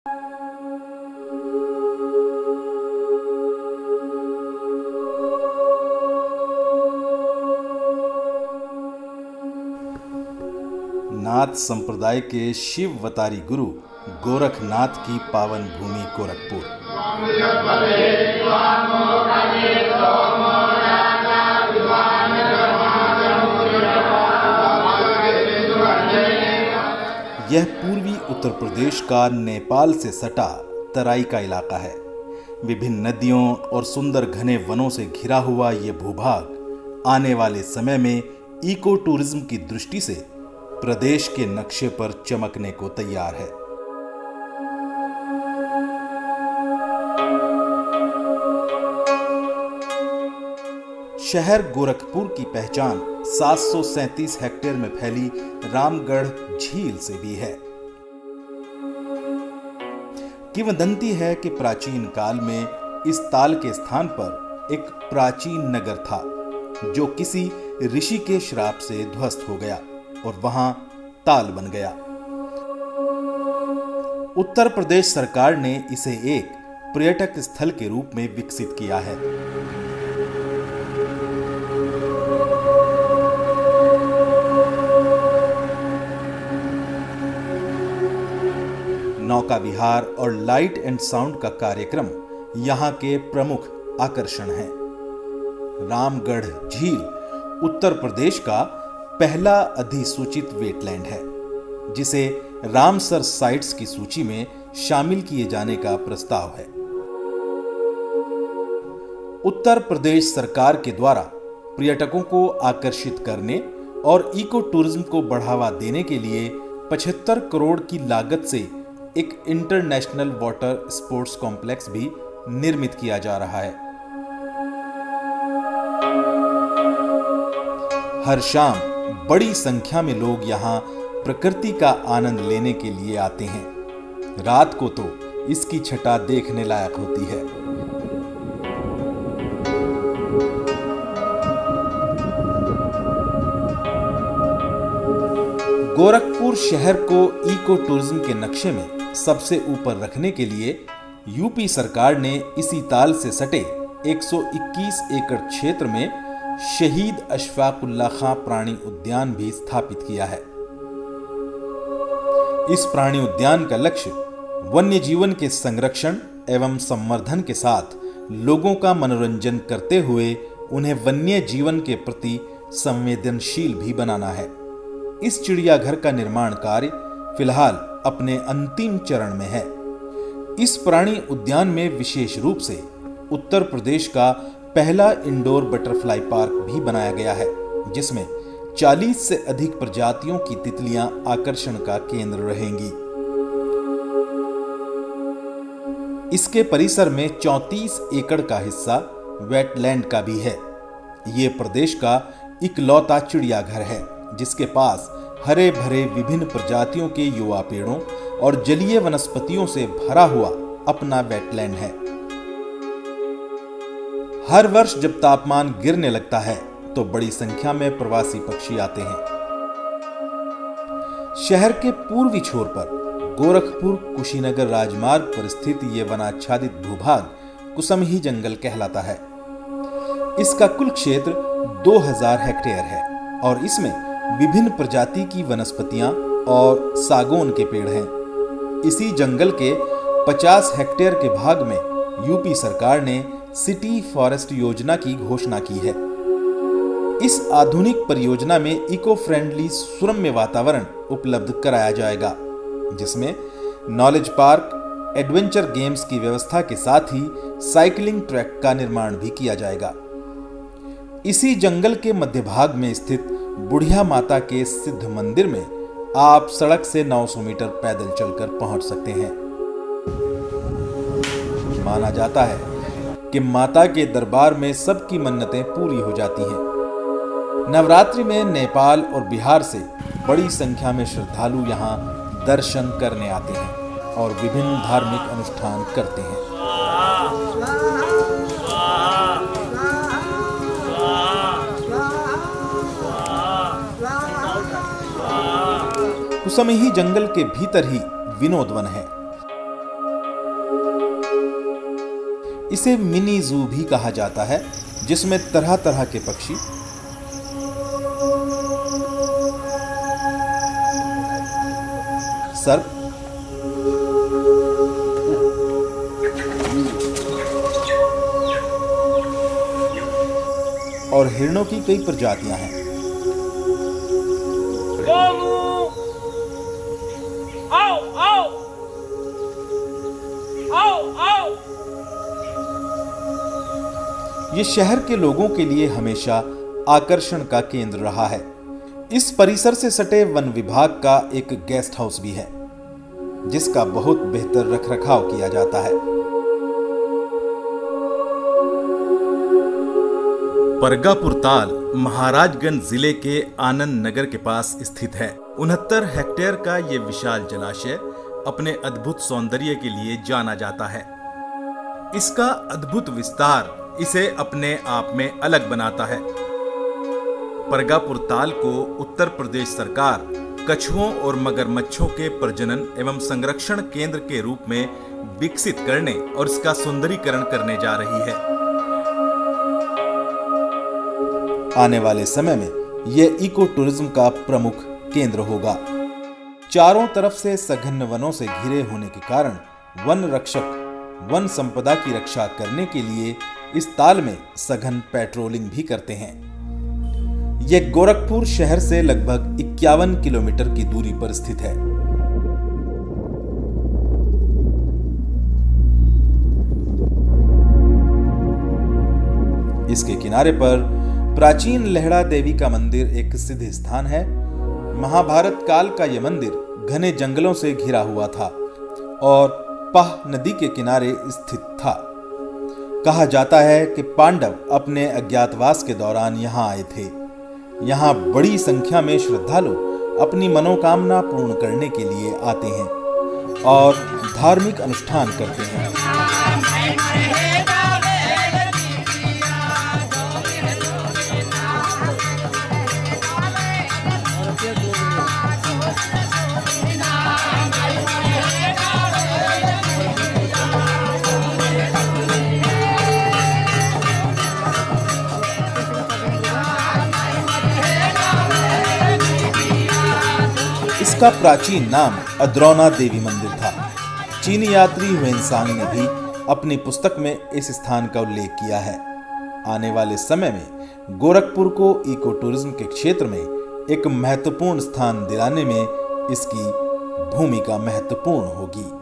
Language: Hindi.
नाथ संप्रदाय के शिववतारी गुरु गोरखनाथ की पावन भूमि गोरखपुर। यह पूर्वी उत्तर प्रदेश का नेपाल से सटा तराई का इलाका है। विभिन्न नदियों और सुंदर घने वनों से घिरा हुआ यह भूभाग आने वाले समय में इको टूरिज्म की दृष्टि से प्रदेश के नक्शे पर चमकने को तैयार है। शहर गोरखपुर की पहचान 737 हेक्टेयर में फैली रामगढ़ झील से भी है। किंवदंती है कि प्राचीन काल में इस ताल के स्थान पर एक प्राचीन नगर था जो किसी ऋषि के श्राप से ध्वस्त हो गया और वहां ताल बन गया। उत्तर प्रदेश सरकार ने इसे एक पर्यटक स्थल के रूप में विकसित किया है। नौका विहार और लाइट एंड साउंड का कार्यक्रम यहां के प्रमुख आकर्षण हैं। रामगढ़ झील उत्तर प्रदेश का पहला अधिसूचित वेटलैंड है जिसे रामसर साइट्स की सूची में शामिल किए जाने का प्रस्ताव है। उत्तर प्रदेश सरकार के द्वारा पर्यटकों को आकर्षित करने और इको टूरिज्म को बढ़ावा देने के लिए 75 करोड़ की लागत से एक इंटरनेशनल वाटर स्पोर्ट्स कॉम्प्लेक्स भी निर्मित किया जा रहा है। हर शाम बड़ी संख्या में लोग यहां प्रकृति का आनंद लेने के लिए आते हैं। रात को तो इसकी छटा देखने लायक होती है। गोरखपुर शहर को इको टूरिज्म के नक्शे में सबसे ऊपर रखने के लिए यूपी सरकार ने इसी ताल से सटे 121 एकड़ क्षेत्र में शहीद अशफाकुल्लाह खां प्राणी उद्यान भी स्थापित किया है। इस प्राणी उद्यान का लक्ष्य वन्य जीवन के संरक्षण एवं संवर्धन के साथ लोगों का मनोरंजन करते हुए उन्हें वन्य जीवन के प्रति संवेदनशील भी बनाना है। इस चिड़ियाघर का निर्माण कार्य फिलहाल अपने अंतिम चरण में है। इस प्राणी उद्यान में विशेष रूप से उत्तर प्रदेश का पहला इंडोर बटरफ्लाई पार्क भी बनाया गया है जिसमें 40 से अधिक प्रजातियों की तितलियां आकर्षण का केंद्र रहेंगी। इसके परिसर में 34 एकड़ का हिस्सा वेटलैंड का भी है। ये प्रदेश का इकलौता चिड़ियाघर है जिसके पास हरे भरे विभिन्न प्रजातियों के युवा पेड़ों और जलीय वनस्पतियों से भरा हुआ अपना वेटलैंड है। हर वर्ष जब तापमान गिरने लगता है तो बड़ी संख्या में प्रवासी पक्षी आते हैं। शहर के पूर्वी छोर पर गोरखपुर कुशीनगर राजमार्ग पर स्थित यह वनाच्छादित भूभाग कुसमही जंगल कहलाता है। इसका कुल क्षेत्र 2000 हेक्टेयर है और इसमें विभिन्न प्रजाति की वनस्पतियां और सागौन के पेड़ हैं। इसी जंगल के 50 हेक्टेयर के भाग में यूपी सरकार ने सिटी फॉरेस्ट योजना की घोषणा की है। इस आधुनिक परियोजना में इको फ्रेंडली सुरम्य वातावरण उपलब्ध कराया जाएगा जिसमें नॉलेज पार्क, एडवेंचर गेम्स की व्यवस्था के साथ ही साइकिलिंग ट्रैक का निर्माण भी किया जाएगा। इसी जंगल के मध्य भाग में स्थित बुढ़िया माता के सिद्ध मंदिर में आप सड़क से 900 मीटर पैदल चलकर पहुंच सकते हैं। माना जाता है कि माता के दरबार में सबकी मन्नतें पूरी हो जाती हैं। नवरात्रि में नेपाल और बिहार से बड़ी संख्या में श्रद्धालु यहां दर्शन करने आते हैं और विभिन्न धार्मिक अनुष्ठान करते हैं। कुसमही जंगल के भीतर ही विनोद वन है। इसे मिनी जू भी कहा जाता है, जिसमें तरह तरह के पक्षी, सर्प, और हिरणों की कई प्रजातियां हैं। ये शहर के लोगों के लिए हमेशा आकर्षण का केंद्र रहा है। इस परिसर से सटे वन विभाग का एक गेस्ट हाउस भी है, जिसका बहुत बेहतर रखरखाव किया जाता है। परगापुर ताल महाराजगंज जिले के आनंद नगर के पास स्थित है। 69 हेक्टेयर का ये विशाल जलाशय अपने अद्भुत सौंदर्य के लिए जाना जाता है। इसका अद्भुत विस्तार इसे अपने आप में अलग बनाता है। परगापुर ताल को उत्तर प्रदेश सरकार कछुओं और मगरमच्छों के प्रजनन एवं संरक्षण केंद्र के रूप में विकसित करने और इसका सुंदरीकरण करने जा रही है। आने वाले समय में यह इको टूरिज्म का प्रमुख केंद्र होगा। चारों तरफ से सघन वनों से घिरे होने के कारण वन रक्षक वन संपदा की रक्षा करने के लिए इस ताल में सघन पेट्रोलिंग भी करते हैं। यह गोरखपुर शहर से लगभग 51 किलोमीटर की दूरी पर स्थित है। इसके किनारे पर प्राचीन लेहड़ा देवी का मंदिर एक सिद्ध स्थान है। महाभारत काल का यह मंदिर घने जंगलों से घिरा हुआ था और पाह नदी के किनारे स्थित था। कहा जाता है कि पांडव अपने अज्ञातवास के दौरान यहाँ आए थे। यहाँ बड़ी संख्या में श्रद्धालु अपनी मनोकामना पूर्ण करने के लिए आते हैं और धार्मिक अनुष्ठान करते हैं। इसका प्राचीन नाम अद्रौना देवी मंदिर था। चीनी यात्री हुएनसांग ने भी अपनी पुस्तक में इस स्थान का उल्लेख किया है। आने वाले समय में गोरखपुर को इको टूरिज्म के क्षेत्र में एक महत्वपूर्ण स्थान दिलाने में इसकी भूमिका महत्वपूर्ण होगी।